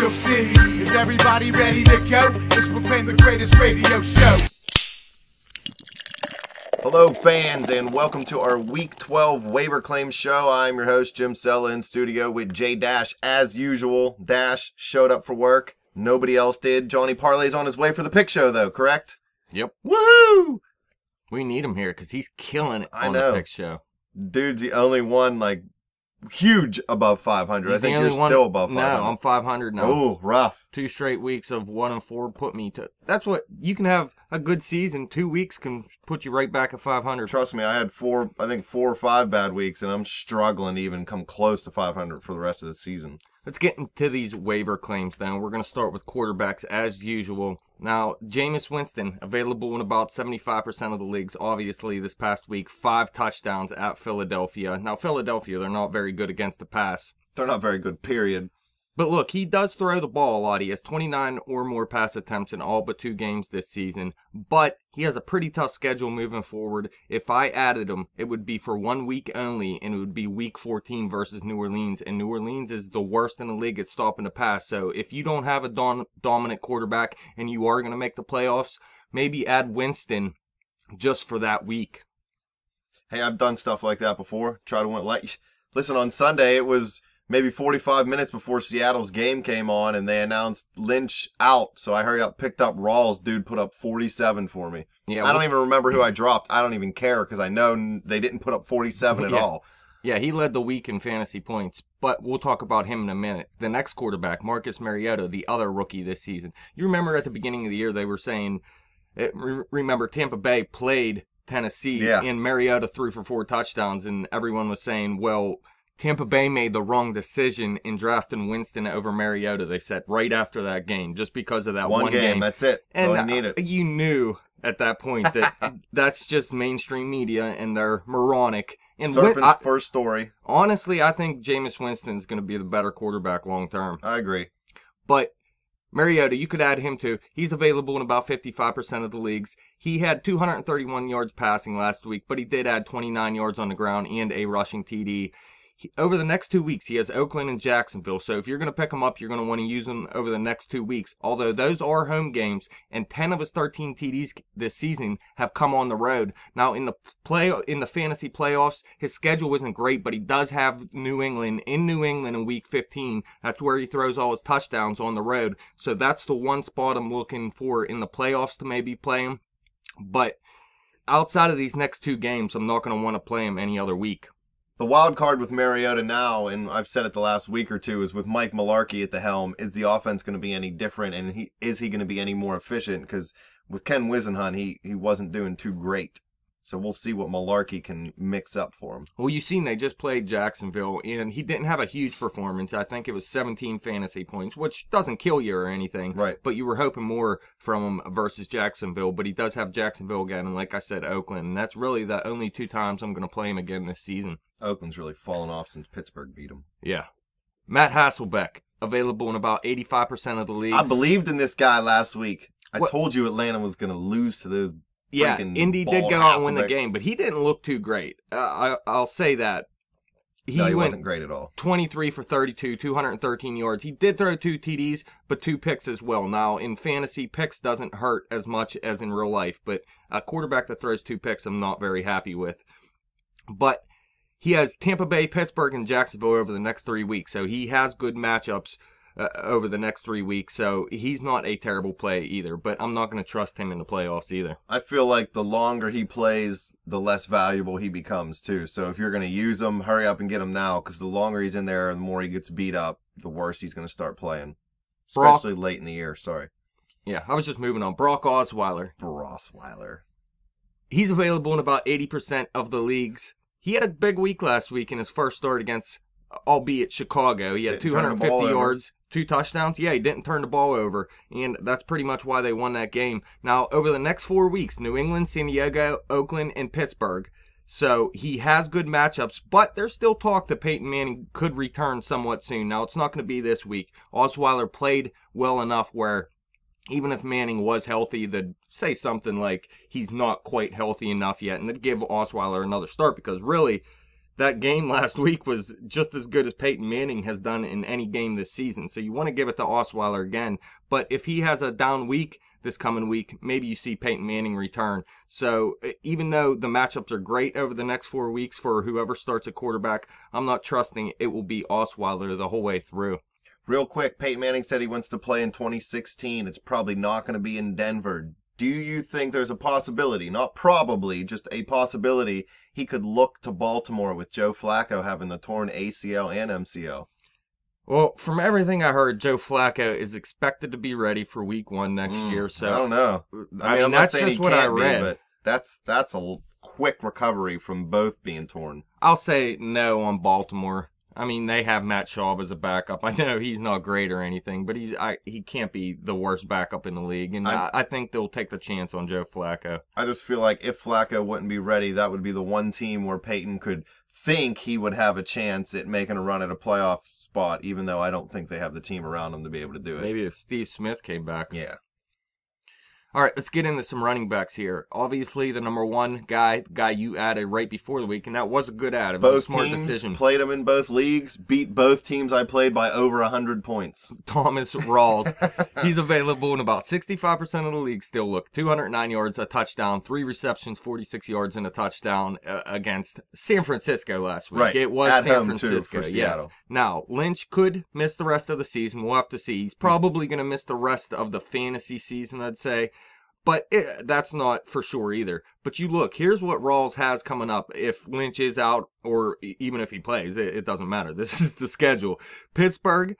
Steel City. Is everybody ready to go? Let's proclaim the greatest radio show. Hello, fans, and welcome to our Week 12 Waiver Claims Show. I'm your host, Jim Sella, in studio with J Dash, as usual. Dash showed up for work. Nobody else did. Johnny Parlay's on his way for the pick show, though, correct? Yep. Woohoo! We need him here because he's killing it on the pick show. Dude's the only one, like, huge above 500. I think you're still above 500. No, I'm 500 now. Oh, rough. 2 straight weeks of 1 and 4 put me to... That's what... You can have a good season. 2 weeks can put you right back at 500. Trust me, I had 4 or 5 bad weeks, and I'm struggling to even come close to 500 for the rest of the season. Let's get into these waiver claims then. We're going to start with quarterbacks as usual. Now, Jameis Winston, available in about 75% of the leagues, obviously, this past week. 5 touchdowns at Philadelphia. Now, Philadelphia, they're not very good against the pass. They're not very good, period. But look, he does throw the ball a lot. He has 29 or more pass attempts in all but 2 games this season. But he has a pretty tough schedule moving forward. If I added him, it would be for 1 week only, and it would be Week 14 versus New Orleans. And New Orleans is the worst in the league at stopping the pass. So if you don't have a dominant quarterback and you are going to make the playoffs, maybe add Winston just for that week. Hey, I've done stuff like that before. Try to win. Like, listen, on Sunday, it was maybe 45 minutes before Seattle's game came on, and they announced Lynch out. So I hurried up, picked up Rawls. Dude put up 47 for me. Yeah, I don't even remember who I dropped. I don't even care because I know they didn't put up 47 at all. Yeah, he led the week in fantasy points, but we'll talk about him in a minute. The next quarterback, Marcus Mariota, the other rookie this season. You remember at the beginning of the year they were saying, remember Tampa Bay played Tennessee, and Mariota threw for 4 touchdowns, and everyone was saying, well, Tampa Bay made the wrong decision in drafting Winston over Mariota, they said, right after that game, just because of that one game. That's it. And all you needed. You knew at that point that that's just mainstream media, and they're moronic. And Surfing's first story. Honestly, I think Jameis Winston's going to be the better quarterback long term. I agree. But Mariota, you could add him too. He's available in about 55% of the leagues. He had 231 yards passing last week, but he did add 29 yards on the ground and a rushing TD. Over the next 2 weeks, he has Oakland and Jacksonville. So if you're going to pick him up, you're going to want to use him over the next 2 weeks. Although those are home games, and 10 of his 13 TDs this season have come on the road. Now in the fantasy playoffs, his schedule isn't great, but he does have New England in Week 15. That's where he throws all his touchdowns on the road. So that's the one spot I'm looking for in the playoffs to maybe play him. But outside of these next 2 games, I'm not going to want to play him any other week. The wild card with Mariota now, and I've said it the last week or two, is with Mike Mularkey at the helm, is the offense going to be any different, and is he going to be any more efficient? Because with Ken Wisenhunt, he wasn't doing too great. So we'll see what Mularkey can mix up for him. Well, you've seen they just played Jacksonville, and he didn't have a huge performance. I think it was 17 fantasy points, which doesn't kill you or anything. Right. But you were hoping more from him versus Jacksonville. But he does have Jacksonville again, and like I said, Oakland. And that's really the only 2 times I'm going to play him again this season. Oakland's really fallen off since Pittsburgh beat him. Yeah. Matt Hasselbeck, available in about 85% of the leagues. I believed in this guy last week. I told you Atlanta was going to lose to those. Yeah, Indy did go out and win the game, but he didn't look too great. I'll say that. He wasn't great at all. 23 for 32, 213 yards. He did throw 2 TDs, but 2 picks as well. Now, in fantasy, picks doesn't hurt as much as in real life, but a quarterback that throws 2 picks I'm not very happy with. But he has Tampa Bay, Pittsburgh, and Jacksonville over the next 3 weeks, so he has good matchups over the next 3 weeks, so he's not a terrible play either, but I'm not going to trust him in the playoffs either. I feel like the longer he plays, the less valuable he becomes too. So if you're going to use him, hurry up and get him now, because the longer he's in there, the more he gets beat up, the worse he's going to start playing, especially late in the year. Sorry. Yeah, I was just moving on. Brock Osweiler. He's available in about 80% of the leagues. He had a big week last week in his first start against, albeit Chicago. He had 250 yards, 2 touchdowns. Yeah, he didn't turn the ball over, and that's pretty much why they won that game. Now, over the next 4 weeks, New England, San Diego, Oakland, and Pittsburgh. So he has good matchups, but there's still talk that Peyton Manning could return somewhat soon. Now, it's not going to be this week. Osweiler played well enough where even if Manning was healthy, they'd say something like he's not quite healthy enough yet, and they'd give Osweiler another start, because really that game last week was just as good as Peyton Manning has done in any game this season. So you want to give it to Osweiler again. But if he has a down week this coming week, maybe you see Peyton Manning return. So even though the matchups are great over the next 4 weeks for whoever starts at quarterback, I'm not trusting it will be Osweiler the whole way through. Real quick, Peyton Manning said he wants to play in 2016. It's probably not going to be in Denver. Do you think there's a possibility, not probably, just a possibility, he could look to Baltimore with Joe Flacco having the torn ACL and MCL? Well, from everything I heard, Joe Flacco is expected to be ready for week 1 next year. So I don't know. I mean, I'm that's not saying just he what I can't be, read. but that's a quick recovery from both being torn. I'll say no on Baltimore. I mean, they have Matt Schaub as a backup. I know he's not great or anything, but he can't be the worst backup in the league. And I think they'll take the chance on Joe Flacco. I just feel like if Flacco wouldn't be ready, that would be the one team where Peyton could think he would have a chance at making a run at a playoff spot, even though I don't think they have the team around him to be able to do it. Maybe if Steve Smith came back. Yeah. All right, let's get into some running backs here. Obviously, the number one guy you added right before the week, and that was a good add. It was a smart decision. Played him in both leagues, beat both teams I played by over 100 points. Thomas Rawls. He's available in about 65% of the league still. Look, 209 yards, a touchdown, 3 receptions, 46 yards, and a touchdown against San Francisco last week. Right. It was At San home, Francisco, too, for Seattle. Yes. Now, Lynch could miss the rest of the season. We'll have to see. He's probably going to miss the rest of the fantasy season, I'd say. But that's not for sure either. But you look, here's what Rawls has coming up. If Lynch is out, or even if he plays, it doesn't matter. This is the schedule. Pittsburgh,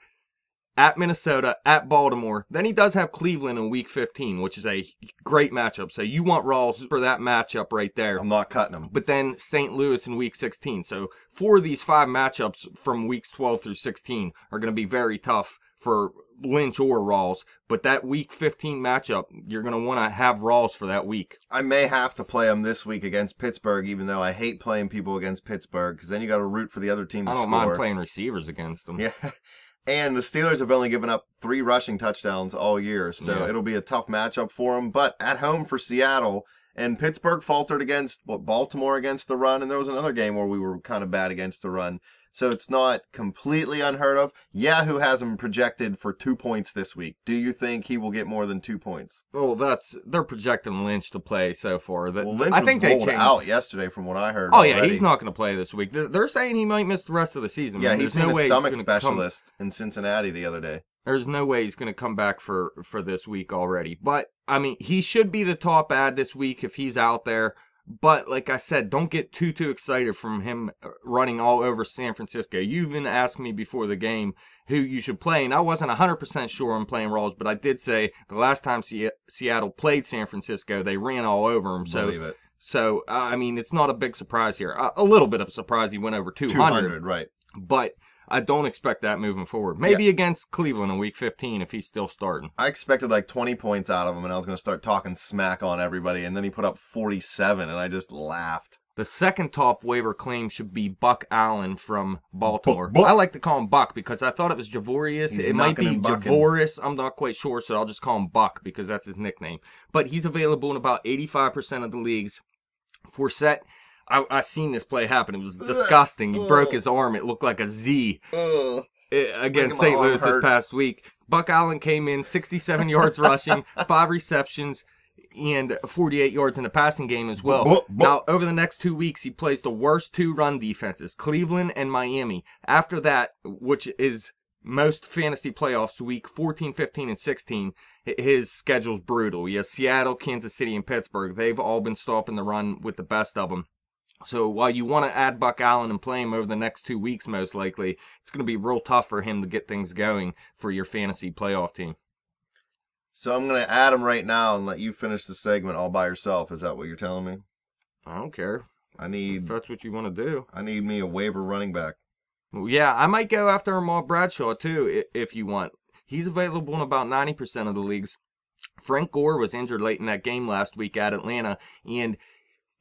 at Minnesota, at Baltimore. Then he does have Cleveland in week 15, which is a great matchup. So you want Rawls for that matchup right there. I'm not cutting him. But then St. Louis in week 16. So 4 of these 5 matchups from weeks 12 through 16 are going to be very tough for Lynch or Rawls. But that week 15 matchup, you're going to want to have Rawls for that week. I may have to play him this week against Pittsburgh, even though I hate playing people against Pittsburgh, because then you got to root for the other team to score. I don't mind playing receivers against them. Yeah. And the Steelers have only given up 3 rushing touchdowns all year, so it'll be a tough matchup for them. But at home for Seattle, and Pittsburgh faltered against Baltimore against the run, and there was another game where we were kind of bad against the run. So it's not completely unheard of. Yahoo has him projected for 2 points this week. Do you think he will get more than 2 points? Oh, they're projecting Lynch to play so far. Well, Lynch was rolled out yesterday from what I heard. Oh, already. yeah, he's not going to play this week. They're saying he might miss the rest of the season. Yeah, he's seen a stomach specialist in Cincinnati the other day. There's no way he's going to come back for this week already. But, I mean, he should be the top ad this week if he's out there. But, like I said, don't get too excited from him running all over San Francisco. You even asked me before the game who you should play, and I wasn't 100% sure on playing Rawls, but I did say the last time Seattle played San Francisco, they ran all over him. Believe it. So, I mean, it's not a big surprise here. A little bit of a surprise he went over 200. 200, right. But I don't expect that moving forward. Maybe against Cleveland in week 15 if he's still starting. I expected like 20 points out of him, and I was going to start talking smack on everybody, and then he put up 47, and I just laughed. The second top waiver claim should be Buck Allen from Baltimore. I like to call him Buck because I thought it was Javorius. It might be Javoris. I'm not quite sure, so I'll just call him Buck because that's his nickname. But he's available in about 85% of the leagues. Forsett, I seen this play happen. It was disgusting. He broke his arm. It looked like a Z against St. Louis this past week. Buck Allen came in 67 yards rushing, 5 receptions, and 48 yards in the passing game as well. Now, over the next 2 weeks, he plays the worst 2 run defenses, Cleveland and Miami. After that, which is most fantasy playoffs week 14, 15, and 16, his schedule's brutal. He has Seattle, Kansas City, and Pittsburgh. They've all been stopping the run with the best of them. So while you want to add Buck Allen and play him over the next 2 weeks, most likely, it's going to be real tough for him to get things going for your fantasy playoff team. So I'm going to add him right now and let you finish the segment all by yourself. Is that what you're telling me? I don't care. If that's what you want to do. I need me a waiver running back. Well, yeah, I might go after Ahmad Bradshaw, too, if you want. He's available in about 90% of the leagues. Frank Gore was injured late in that game last week at Atlanta, and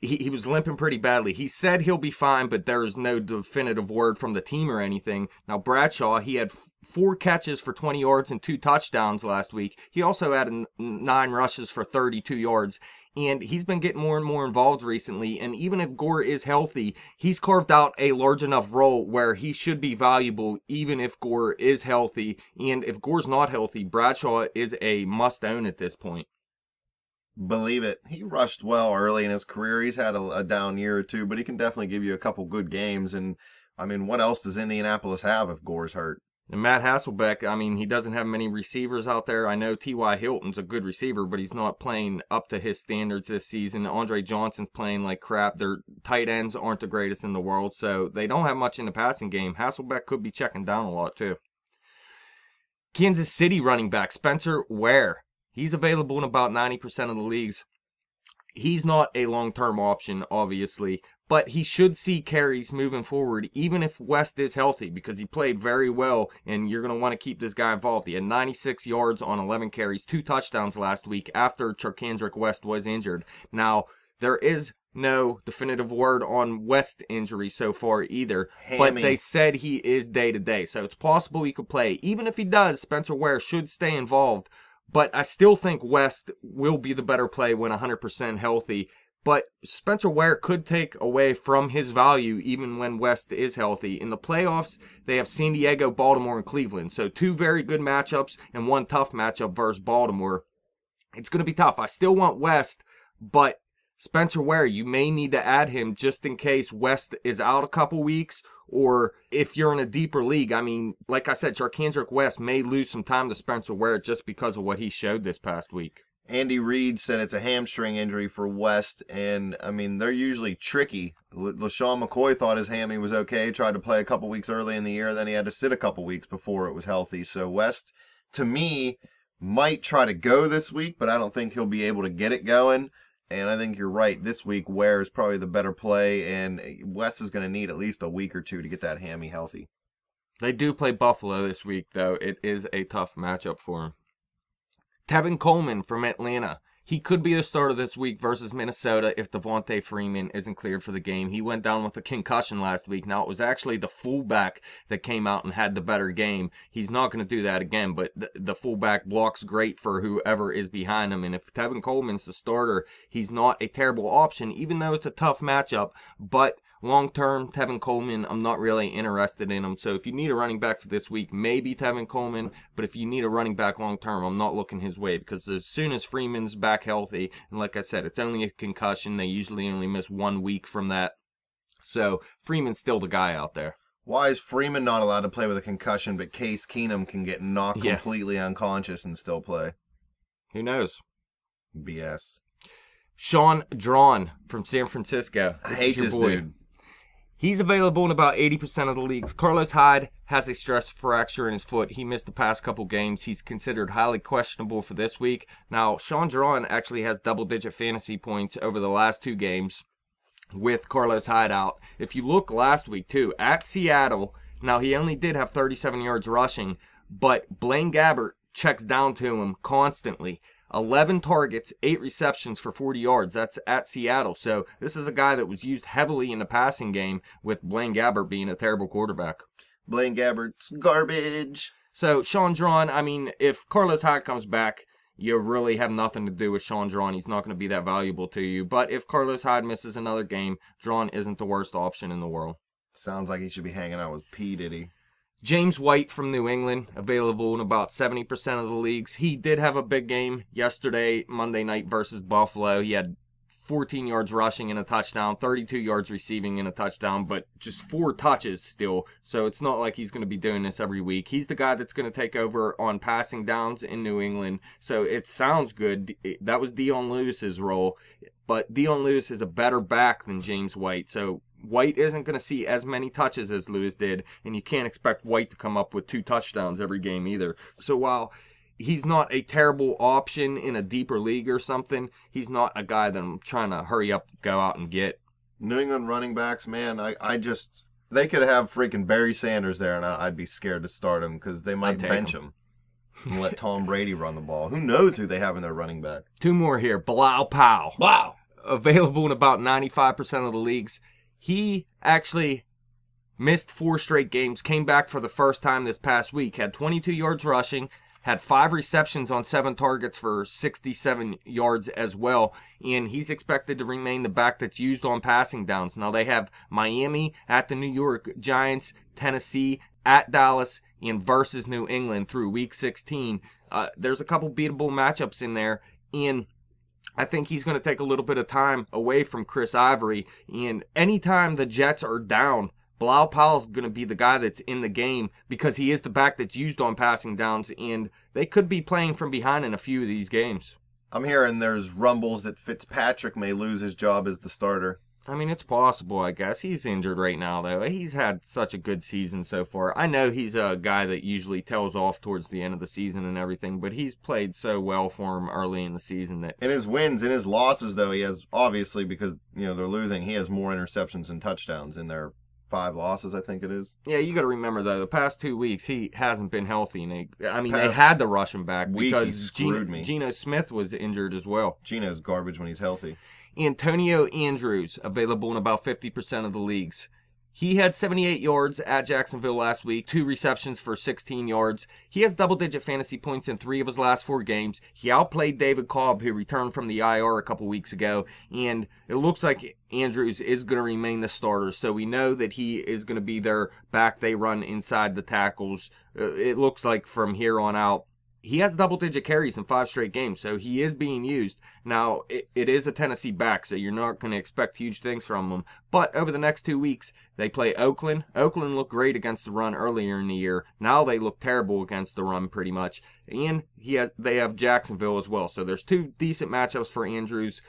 he was limping pretty badly. He said he'll be fine, but there's no definitive word from the team or anything. Now, Bradshaw, he had 4 catches for 20 yards and 2 touchdowns last week. He also had 9 rushes for 32 yards. and he's been getting more and more involved recently. And even if Gore is healthy, he's carved out a large enough role where he should be valuable even if Gore is healthy. And if Gore's not healthy, Bradshaw is a must-own at this point. Believe it. He rushed well early in his career. He's had a down year or two, but he can definitely give you a couple good games. And, I mean, what else does Indianapolis have if Gore's hurt? And Matt Hasselbeck, I mean, he doesn't have many receivers out there. I know T.Y. Hilton's a good receiver, but he's not playing up to his standards this season. Andre Johnson's playing like crap. Their tight ends aren't the greatest in the world, so they don't have much in the passing game. Hasselbeck could be checking down a lot, too. Kansas City running back Spencer Ware. He's available in about 90% of the leagues. He's not a long-term option, obviously, but he should see carries moving forward, even if West is healthy, because he played very well, and you're going to want to keep this guy involved. He had 96 yards on 11 carries, 2 touchdowns last week after Charkandrick West was injured. Now, there is no definitive word on West's injury so far either, but they said he is day-to-day, so it's possible he could play. Even if he does, Spencer Ware should stay involved. But I still think West will be the better play when 100% healthy. But Spencer Ware could take away from his value even when West is healthy. In the playoffs, they have San Diego, Baltimore, and Cleveland. So 2 very good matchups and 1 tough matchup versus Baltimore. It's going to be tough. I still want West, but Spencer Ware, you may need to add him just in case West is out a couple weeks, or if you're in a deeper league. I mean, like I said, Charkandrick West may lose some time to Spencer Ware just because of what he showed this past week. Andy Reid said it's a hamstring injury for West, and, I mean, they're usually tricky. LaShawn McCoy thought his hammy was okay, tried to play a couple weeks early in the year, then he had to sit a couple weeks before it was healthy. So West, to me, might try to go this week, but I don't think he'll be able to get it going. And I think you're right. This week, Ware is probably the better play, and West is going to need at least a week or two to get that hammy healthy. They do play Buffalo this week, though. It is a tough matchup for him. Tevin Coleman from Atlanta. He could be the starter this week versus Minnesota if Devontae Freeman isn't cleared for the game. He went down with a concussion last week. Now, it was actually the fullback that came out and had the better game. He's not going to do that again, but the fullback blocks great for whoever is behind him. And if Tevin Coleman's the starter, he's not a terrible option, even though it's a tough matchup. But long-term, Tevin Coleman, I'm not really interested in him. So if you need a running back for this week, maybe Tevin Coleman. But if you need a running back long-term, I'm not looking his way. Because as soon as Freeman's back healthy, and like I said, it's only a concussion. They usually only miss 1 week from that. So Freeman's still the guy out there. Why is Freeman not allowed to play with a concussion, but Case Keenum can get knocked completely unconscious and still play? Who knows? BS. Sean Drawn from San Francisco. I hate this dude. He's available in about 80% of the leagues. Carlos Hyde has a stress fracture in his foot. He missed the past couple games. He's considered highly questionable for this week. Now, Sean Drawn actually has double-digit fantasy points over the last 2 games with Carlos Hyde out. If you look last week, too, at Seattle, now he only did have 37 yards rushing, but Blaine Gabbert checks down to him constantly. 11 targets, 8 receptions for 40 yards. That's at Seattle. So this is a guy that was used heavily in the passing game with Blaine Gabbert being a terrible quarterback. Blaine Gabbert's garbage. So Sean Drawn, I mean, if Carlos Hyde comes back, you really have nothing to do with Sean Drawn. He's not going to be that valuable to you. But if Carlos Hyde misses another game, Drawn isn't the worst option in the world. Sounds like he should be hanging out with P. Diddy. James White from New England, available in about 70% of the leagues. He did have a big game yesterday, Monday night versus Buffalo. He had 14 yards rushing and a touchdown, 32 yards receiving and a touchdown, but just 4 touches still. So it's not like he's going to be doing this every week. He's the guy that's going to take over on passing downs in New England. So it sounds good. That was Dion Lewis's role, but Dion Lewis is a better back than James White. So White isn't going to see as many touches as Lewis did, and you can't expect White to come up with 2 touchdowns every game either. So while he's not a terrible option in a deeper league or something, he's not a guy that I'm trying to hurry up, go out and get. New England running backs, man, they could have freaking Barry Sanders there, and I'd be scared to start him because they might bench him and let Tom Brady run the ball. Who knows who they have in their running back? 2 more here. Bilal Powell. Wow. Available in about 95% of the leagues. He actually missed 4 straight games, came back for the first time this past week, had 22 yards rushing, had 5 receptions on 7 targets for 67 yards as well, and he's expected to remain the back that's used on passing downs. Now they have Miami at the New York Giants, Tennessee at Dallas, and versus New England through Week 16. There's a couple beatable matchups in there, and I think he's going to take a little bit of time away from Chris Ivory, and anytime the Jets are down, Bilal Powell's going to be the guy that's in the game because he is the back that's used on passing downs, and they could be playing from behind in a few of these games. I'm hearing there's rumbles that Fitzpatrick may lose his job as the starter. I mean, it's possible, I guess. He's injured right now, though. He's had such a good season so far. I know he's a guy that usually tails off towards the end of the season and everything, but he's played so well for him early in the season that... In his wins, in his losses, though, he has, obviously, because, they're losing, he has more interceptions and touchdowns in their 5 losses, I think it is. Yeah, you got to remember, though, the past 2 weeks, he hasn't been healthy. And they had to rush him back because Geno Smith was injured as well. Geno's garbage when he's healthy. Antonio Andrews, available in about 50% of the leagues. He had 78 yards at Jacksonville last week, 2 receptions for 16 yards. He has double-digit fantasy points in 3 of his last 4 games. He outplayed David Cobb, who returned from the IR a couple weeks ago, and it looks like Andrews is going to remain the starter, so we know that he is going to be their back they run inside the tackles. It looks like from here on out. He has double-digit carries in 5 straight games, so he is being used. Now, it is a Tennessee back, so you're not going to expect huge things from him. But over the next 2 weeks, they play Oakland. Oakland looked great against the run earlier in the year. Now they look terrible against the run, pretty much. And they have Jacksonville as well. So there's 2 decent matchups for Andrews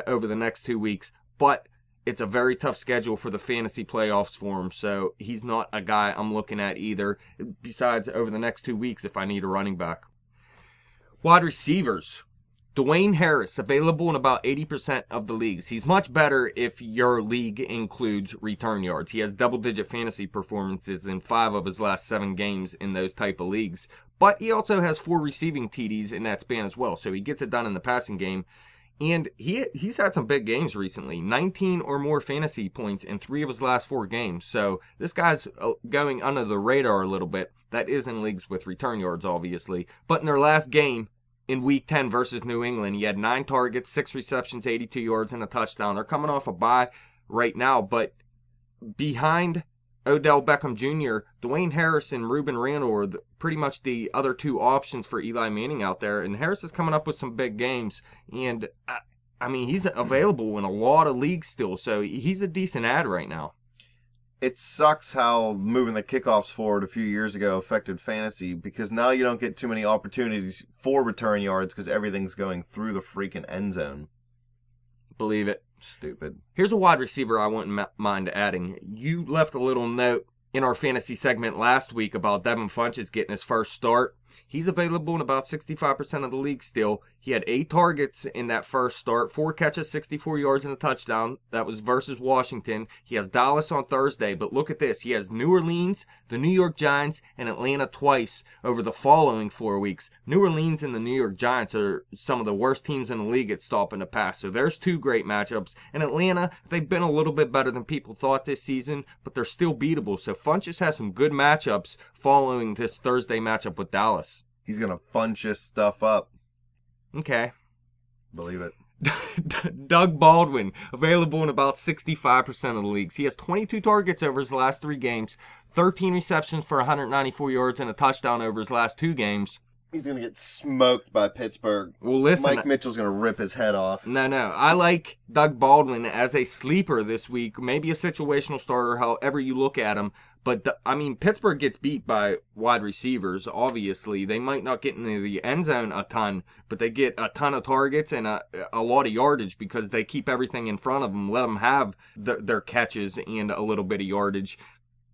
over the next 2 weeks. But it's a very tough schedule for the fantasy playoffs for him, so he's not a guy I'm looking at either. Besides, over the next 2 weeks, if I need a running back. Wide receivers. Dwayne Harris, available in about 80% of the leagues. He's much better if your league includes return yards. He has double-digit fantasy performances in 5 of his last 7 games in those type of leagues. But he also has 4 receiving TDs in that span as well, so he gets it done in the passing game. And he's had some big games recently. 19 or more fantasy points in 3 of his last 4 games. So this guy's going under the radar a little bit. That is in leagues with return yards, obviously. But in their last game, in Week 10 versus New England, he had 9 targets, 6 receptions, 82 yards, and a touchdown. They're coming off a bye right now, but behind Odell Beckham Jr., Dwayne Harris and Ruben Randle are pretty much the other 2 options for Eli Manning out there. And Harris is coming up with some big games. And, he's available in a lot of leagues still, so he's a decent ad right now. It sucks how moving the kickoffs forward a few years ago affected fantasy, because now you don't get too many opportunities for return yards because everything's going through the freaking end zone. Believe it. Stupid. Here's a wide receiver I wouldn't mind adding. You left a little note in our fantasy segment last week about Devin Funchess getting his first start. He's available in about 65% of the league still. He had 8 targets in that first start, 4 catches, 64 yards, and a touchdown. That was versus Washington. He has Dallas on Thursday, but look at this. He has New Orleans, the New York Giants, and Atlanta twice over the following 4 weeks. New Orleans and the New York Giants are some of the worst teams in the league at stopping the pass, so there's 2 great matchups. And Atlanta, they've been a little bit better than people thought this season, but they're still beatable. So Funchess has some good matchups following this Thursday matchup with Dallas. He's going to Funchess stuff up. Okay. Believe it. Doug Baldwin, available in about 65% of the leagues. He has 22 targets over his last 3 games, 13 receptions for 194 yards, and a touchdown over his last 2 games. He's going to get smoked by Pittsburgh. Well, listen. Mike Mitchell's going to rip his head off. No. I like Doug Baldwin as a sleeper this week. Maybe a situational starter, however you look at him. But, Pittsburgh gets beat by wide receivers, obviously. They might not get into the end zone a ton, but they get a ton of targets and a lot of yardage because they keep everything in front of them, let them have their catches and a little bit of yardage.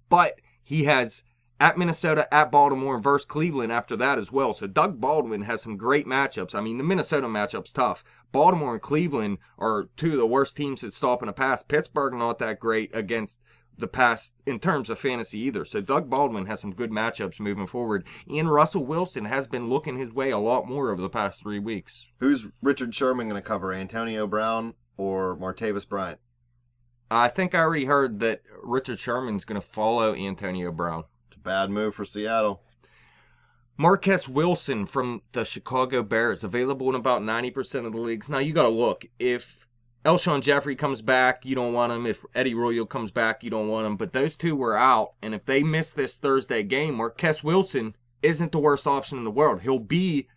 But he has at Minnesota, at Baltimore, and versus Cleveland after that as well. So Doug Baldwin has some great matchups. The Minnesota matchup's tough. Baltimore and Cleveland are 2 of the worst teams at stopping a pass. Pittsburgh not that great against the pass in terms of fantasy either. So Doug Baldwin has some good matchups moving forward. And Russell Wilson has been looking his way a lot more over the past 3 weeks. Who's Richard Sherman going to cover, Antonio Brown or Martavis Bryant? I think I already heard that Richard Sherman's going to follow Antonio Brown. It's a bad move for Seattle. Marquez Wilson from the Chicago Bears, available in about 90% of the leagues. Now, you got to look. If Elshon Jeffrey comes back, you don't want him. If Eddie Royal comes back, you don't want him. But those two were out, and if they miss this Thursday game, Marquez Wilson isn't the worst option in the world. He'll be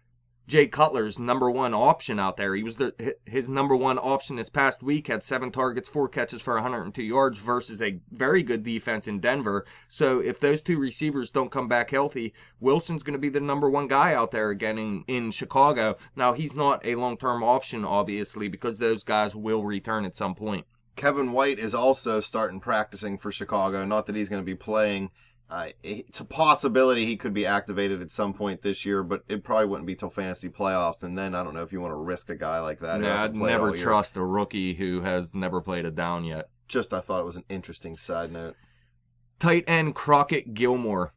Jay Cutler's number one option out there. He was his number one option this past week, had 7 targets, 4 catches for 102 yards versus a very good defense in Denver. So if those two receivers don't come back healthy, Wilson's going to be the number one guy out there again in Chicago. Now, he's not a long-term option, obviously, because those guys will return at some point. Kevin White is also starting practicing for Chicago. Not that he's going to be playing. It's a possibility he could be activated at some point this year, but it probably wouldn't be till fantasy playoffs, and then I don't know if you want to risk a guy like that. Yeah, I'd never trust a rookie who has never played a down yet. I thought it was an interesting side note. Tight end Crockett Gilmore.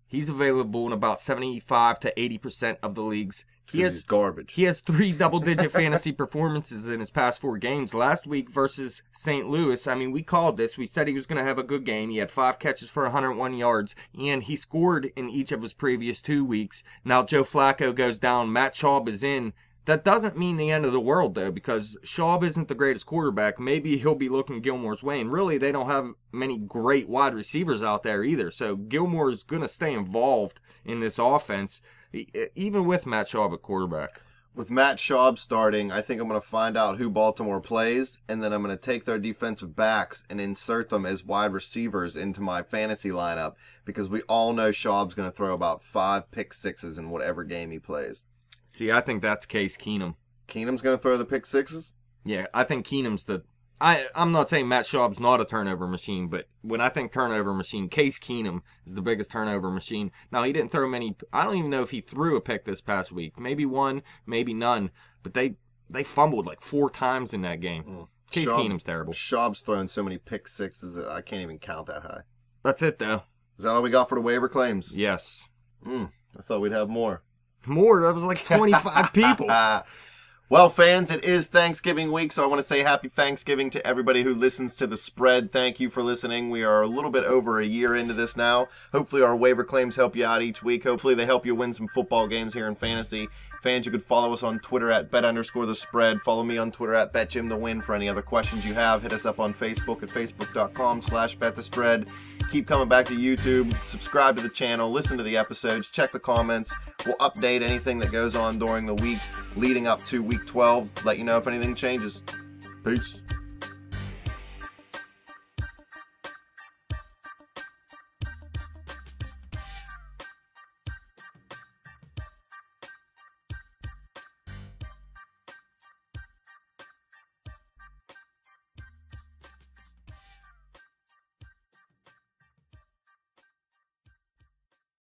He's available in about 75 to 80% of the leagues. He's garbage. He has 3 double-digit fantasy performances in his past 4 games. Last week versus St. Louis, I mean, we called this. We said he was going to have a good game. He had 5 catches for 101 yards, and he scored in each of his previous 2 weeks. Now Joe Flacco goes down. Matt Schaub is in. That doesn't mean the end of the world, though, because Schaub isn't the greatest quarterback. Maybe he'll be looking Gilmore's way, and really they don't have many great wide receivers out there either. So Gilmore's going to stay involved in this offense, even with Matt Schaub at quarterback. With Matt Schaub starting, I think I'm going to find out who Baltimore plays, and then I'm going to take their defensive backs and insert them as wide receivers into my fantasy lineup, because we all know Schaub's going to throw about 5 pick sixes in whatever game he plays. See, I think that's Case Keenum. Keenum's going to throw the pick sixes? Yeah, I think Keenum's the... I'm not saying Matt Schaub's not a turnover machine, but when I think turnover machine, Case Keenum is the biggest turnover machine. Now, he didn't throw many... I don't even know if he threw a pick this past week. Maybe one, maybe none. But they fumbled like 4 times in that game. Case Keenum's terrible. Schaub's thrown so many pick sixes that I can't even count that high. That's it, though. Is that all we got for the waiver claims? Yes. I thought we'd have more. More? That was like 25 people. Well, fans, it is Thanksgiving week, so I want to say happy Thanksgiving to everybody who listens to The Spread. Thank you for listening. We are a little bit over a year into this now. Hopefully our waiver claims help you out each week. Hopefully they help you win some football games here in fantasy. Fans, you could follow us on Twitter at bet_the_spread. Follow me on Twitter at betjimthewin for any other questions you have. Hit us up on Facebook at facebook.com/betthespread. Keep coming back to YouTube. Subscribe to the channel. Listen to the episodes. Check the comments. We'll update anything that goes on during the week leading up to week 12. Let you know if anything changes. Peace.